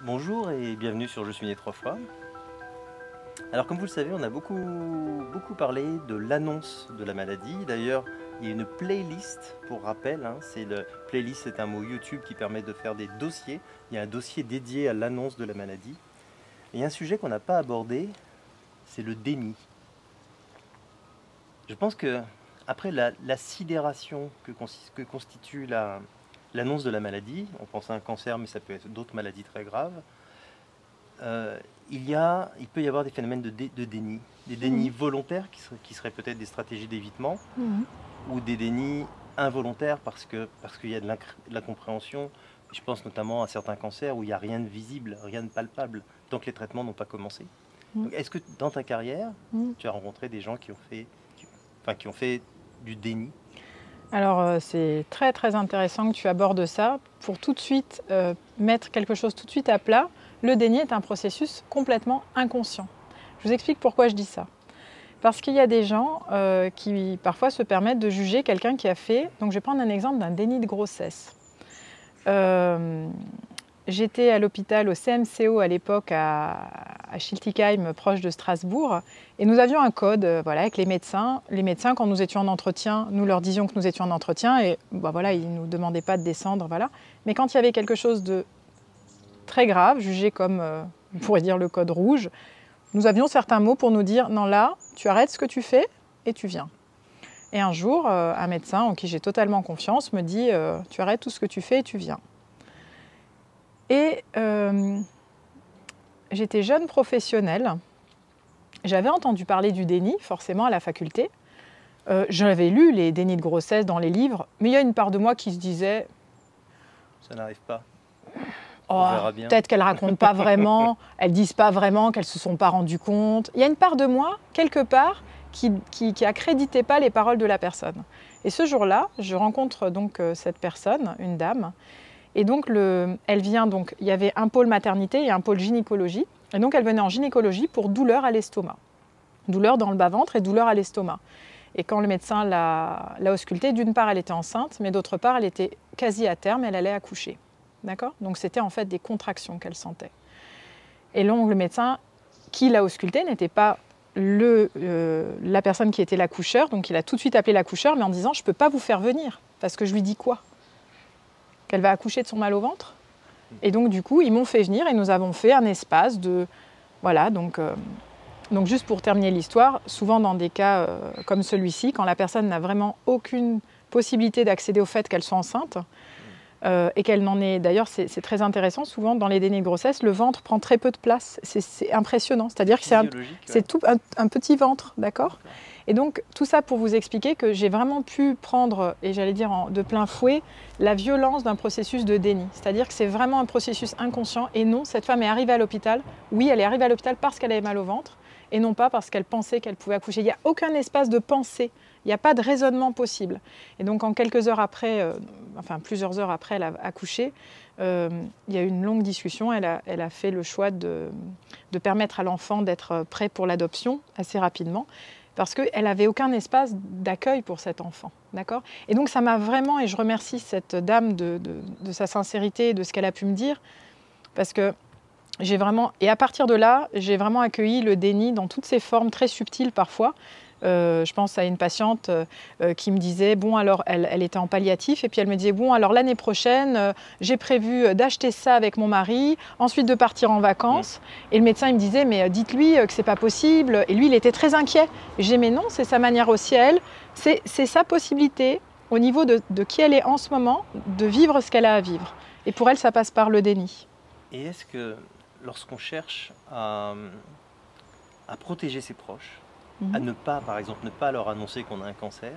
Bonjour et bienvenue sur Je suis né 3 fois. Alors comme vous le savez, on a beaucoup parlé de l'annonce de la maladie. D'ailleurs, il y a une playlist pour rappel. Playlist, c'est un mot YouTube qui permet de faire des dossiers. Il y a un dossier dédié à l'annonce de la maladie. Et il y a un sujet qu'on n'a pas abordé, c'est le déni. Je pense que après la sidération que constitue l'annonce de la maladie, on pense à un cancer, mais ça peut être d'autres maladies très graves, il peut y avoir des phénomènes de déni, des dénis volontaires qui seraient peut-être des stratégies d'évitement, ou des dénis involontaires parce qu'il y a de l'incompréhension. Je pense notamment à certains cancers où il n'y a rien de visible, rien de palpable, tant que les traitements n'ont pas commencé. Est-ce que dans ta carrière, tu as rencontré des gens qui ont fait du déni? Alors c'est très très intéressant que tu abordes ça pour tout de suite mettre quelque chose tout de suite à plat. Le déni est un processus complètement inconscient. Je vous explique pourquoi je dis ça. Parce qu'il y a des gens qui parfois se permettent de juger quelqu'un qui a fait, donc je vais prendre un exemple d'un déni de grossesse. J'étais à l'hôpital au CMCO à l'époque à Schiltigheim, proche de Strasbourg, et nous avions un code avec les médecins. Les médecins, quand nous étions en entretien, nous leur disions que nous étions en entretien, et ils ne nous demandaient pas de descendre. Mais quand il y avait quelque chose de très grave, jugé comme, on pourrait dire, le code rouge, nous avions certains mots pour nous dire « Non, là, tu arrêtes ce que tu fais et tu viens ». Et un jour, un médecin en qui j'ai totalement confiance me dit « Tu arrêtes tout ce que tu fais et tu viens ». Et j'étais jeune professionnelle, j'avais entendu parler du déni, forcément à la faculté. J'avais lu les dénis de grossesse dans les livres, mais il y a une part de moi qui se disait « Ça n'arrive pas. Oh, peut-être qu'elles ne racontent pas vraiment, elles ne disent pas vraiment qu'elles ne se sont pas rendues compte. » Il y a une part de moi, quelque part, qui accréditait pas les paroles de la personne. Et ce jour-là, je rencontre donc cette personne, une dame. Et donc, elle vient, il y avait un pôle maternité et un pôle gynécologie. Et donc, elle venait en gynécologie pour douleur à l'estomac. Douleur dans le bas-ventre et douleur à l'estomac. Et quand le médecin l'a auscultée, d'une part, elle était enceinte, mais d'autre part, elle était quasi à terme, elle allait accoucher. D'accord ? Donc, c'était en fait des contractions qu'elle sentait. Et donc, le médecin qui l'a auscultée n'était pas la personne qui était l'accoucheur. Donc, il a tout de suite appelé l'accoucheur, mais en disant « Je ne peux pas vous faire venir. » Parce que je lui dis quoi ? Qu'elle va accoucher de son mal au ventre. Et donc, du coup, ils m'ont fait venir et nous avons fait un espace de... Voilà, donc juste pour terminer l'histoire, souvent dans des cas comme celui-ci, quand la personne n'a vraiment aucune possibilité d'accéder au fait qu'elle soit enceinte, et qu'elle n'en est... D'ailleurs, c'est très intéressant, souvent dans les dénis de grossesse, le ventre prend très peu de place. C'est impressionnant, c'est-à-dire que c'est tout un petit ventre, d'accord ? Et donc, tout ça pour vous expliquer que j'ai vraiment pu prendre, et j'allais dire de plein fouet, la violence d'un processus de déni. C'est-à-dire que c'est vraiment un processus inconscient. Et non, cette femme est arrivée à l'hôpital. Oui, elle est arrivée à l'hôpital parce qu'elle avait mal au ventre, et non pas parce qu'elle pensait qu'elle pouvait accoucher. Il n'y a aucun espace de pensée. Il n'y a pas de raisonnement possible. Et donc, en quelques heures après, plusieurs heures après, elle a accouché, il y a eu une longue discussion. Elle a fait le choix de permettre à l'enfant d'être prêt pour l'adoption assez rapidement, parce qu'elle n'avait aucun espace d'accueil pour cet enfant. D'accord ? Et donc, ça m'a vraiment, et je remercie cette dame de sa sincérité et de ce qu'elle a pu me dire, parce que j'ai vraiment... Et à partir de là, j'ai vraiment accueilli le déni dans toutes ses formes très subtiles parfois. Je pense à une patiente qui me disait, bon alors elle était en palliatif et puis elle me disait, bon alors l'année prochaine j'ai prévu d'acheter ça avec mon mari, ensuite de partir en vacances. Et le médecin il me disait, mais dites-lui que c'est pas possible. Et lui il était très inquiet. Et j'ai dit, mais non, c'est sa manière aussi à elle, c'est sa possibilité au niveau de qui elle est en ce moment, de vivre ce qu'elle a à vivre. Et pour elle ça passe par le déni. Et est-ce que lorsqu'on cherche à protéger ses proches, à ne pas, par exemple, ne pas leur annoncer qu'on a un cancer,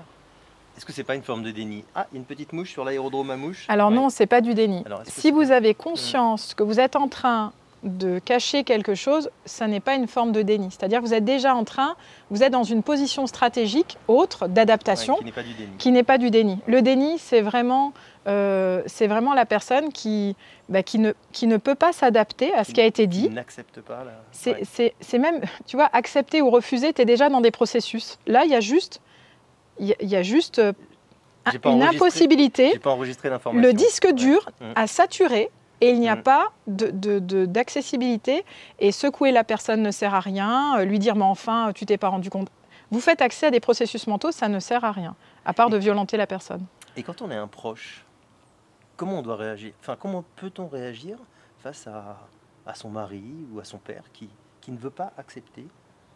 est-ce que c'est pas une forme de déni? Ah, il y a une petite mouche sur l'aérodrome à mouches. Alors non, c'est pas du déni. Si vous avez conscience que vous êtes en train de cacher quelque chose, ça n'est pas une forme de déni. C'est-à-dire que vous êtes déjà vous êtes dans une position stratégique autre d'adaptation qui n'est pas du déni. Le déni, c'est vraiment la personne qui ne peut pas s'adapter à ce qui a été dit. Qui n'accepte pas. C'est même, tu vois, accepter ou refuser, tu es déjà dans des processus. Là, il y a juste une impossibilité. J'ai pas enregistré l'information. Le disque dur a saturé. et il n'y a pas d'accessibilité. Et secouer la personne ne sert à rien, lui dire « mais enfin, tu t'es pas rendu compte ». Vous faites accès à des processus mentaux, ça ne sert à rien, à part de violenter la personne. Et quand on est un proche, comment on doit réagir? Enfin, comment peut-on réagir face à son mari ou à son père qui ne veut pas accepter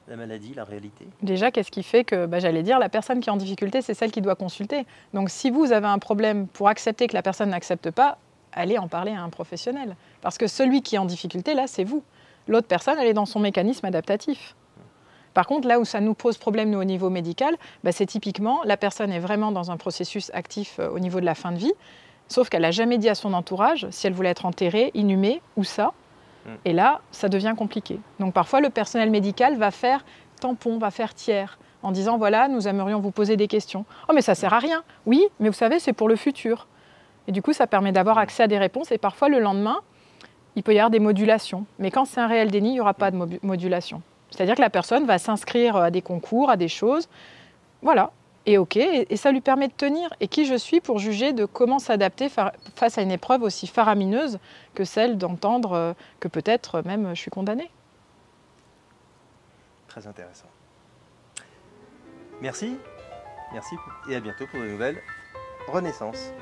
la maladie, la réalité? Déjà, qu'est-ce qui fait que, j'allais dire, la personne qui est en difficulté, c'est celle qui doit consulter. Donc si vous avez un problème pour accepter que la personne n'accepte pas, allez en parler à un professionnel. Parce que celui qui est en difficulté, là, c'est vous. L'autre personne, elle est dans son mécanisme adaptatif. Par contre, là où ça nous pose problème, nous, au niveau médical, c'est typiquement, la personne est vraiment dans un processus actif au niveau de la fin de vie, sauf qu'elle n'a jamais dit à son entourage si elle voulait être enterrée, inhumée, ou ça. Et là, ça devient compliqué. Donc parfois, le personnel médical va faire tampon, va faire tiers, en disant, voilà, nous aimerions vous poser des questions. Oh, mais ça ne sert à rien. Oui, mais vous savez, c'est pour le futur. Et du coup, ça permet d'avoir accès à des réponses. Et parfois, le lendemain, il peut y avoir des modulations. Mais quand c'est un réel déni, il n'y aura pas de modulation. C'est-à-dire que la personne va s'inscrire à des concours, à des choses. Voilà. Et OK. Et ça lui permet de tenir. Et qui je suis pour juger de comment s'adapter face à une épreuve aussi faramineuse que celle d'entendre que peut-être même je suis condamnée. Très intéressant. Merci. Merci. Et à bientôt pour de nouvelles Renaissances.